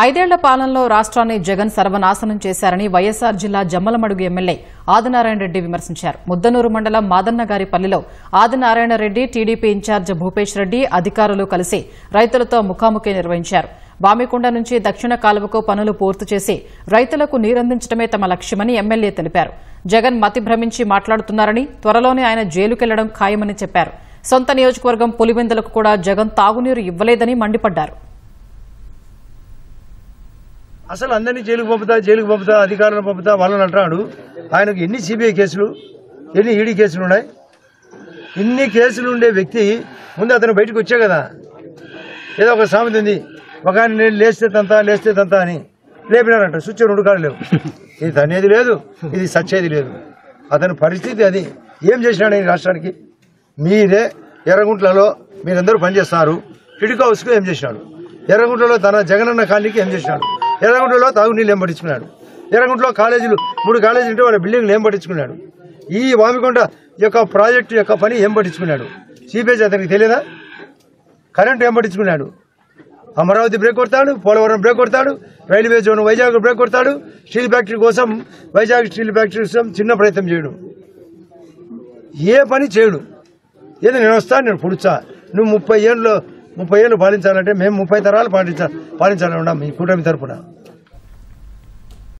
ఐదేళ్ల పాలనలో రాష్ట్రాన్ని జగన్ సర్వనాశనం చేశారని వైఎస్సార్ జిల్లా జమ్మలమడుగు ఎమ్మెల్యే ఆదినారాయణ రెడ్డి విమర్శించారు. ముద్దనూరు మండలం మాదన్నగారిపల్లిలో ఆదినారాయణ రెడ్డి, టీడీపీ ఇన్ఛార్జ్ భూపేష్ రెడ్డి అధికారులు కలిసి రైతులతో ముఖాముఖి నిర్వహించారు. బామికొండ నుంచి దక్షిణ కాలువకు పనులు పూర్తి చేసి రైతులకు నీరందించడమే తమ లక్ష్యమని ఎమ్మెల్యే తెలిపారు. జగన్ మతి భ్రమించి మాట్లాడుతున్నారని, త్వరలోనే ఆయన జైలుకెళ్లడం ఖాయమని చెప్పారు. సొంత నియోజకవర్గం పులివెందులకు కూడా జగన్ తాగునీరు ఇవ్వలేదని మండిపడ్డారు. అసలు అందరినీ జైలుకు పంపుతా అధికారులను పంపుతా వాళ్ళని అంటాడు. ఆయనకు ఎన్ని సిబిఐ కేసులు, ఎన్ని ఈడీ కేసులు ఉన్నాయి? ఇన్ని కేసులు ఉండే వ్యక్తి ముందు అతను బయటకు వచ్చే కదా. ఏదో ఒక సామెత ఉంది, ఒక ఆయన నేను లేస్తే తంతా అని లేపినారంట. స్విచ్ రెండు కాళ్ళు లేవు. ఇది తనేది లేదు, ఇది సచ్చేది లేదు. అతని పరిస్థితి అది. ఏం చేసినాడు ఈ రాష్ట్రానికి? మీరే ఎర్రగుంట్లలో మీరందరూ పనిచేస్తున్నారు. టిడికో హౌస్కు ఏం చేసినాడు? ఎర్రగుంట్లలో తన జగనన్న కాలనీకి ఏం చేసినాడు? ఎర్రగుంటలో తాగునీళ్ళు ఏం పట్టించుకున్నాడు? ఎర్రగుంటలో కాలేజీలు 3 కాలేజీలు ఉంటే వాళ్ళ బిల్డింగ్లు ఏం పట్టించుకున్నాడు? ఈ వామికొండ యొక్క ప్రాజెక్టు యొక్క పని ఏం పట్టించుకున్నాడు? సిపిఎస్ అతనికి తెలియదా? కరెంట్ ఏం పట్టించుకున్నాడు? అమరావతి బ్రేక్ కొడతాడు, పోలవరం బ్రేక్ కొడతాడు, రైల్వే జోన్ వైజాగ్ బ్రేక్ కొడతాడు. స్టీల్ ఫ్యాక్టరీ కోసం, వైజాగ్ స్టీల్ ఫ్యాక్టరీ కోసం చిన్న ప్రయత్నం చేయడు. ఏ పని చేయడు. ఏదో నేను వస్తాను, నేను పుడుచా, నువ్వు 30 ఏళ్ళు పాలించాలంటే మేము 30 తరాలు పాలించాలని ఉన్నాం మీ కూటమి తరఫున.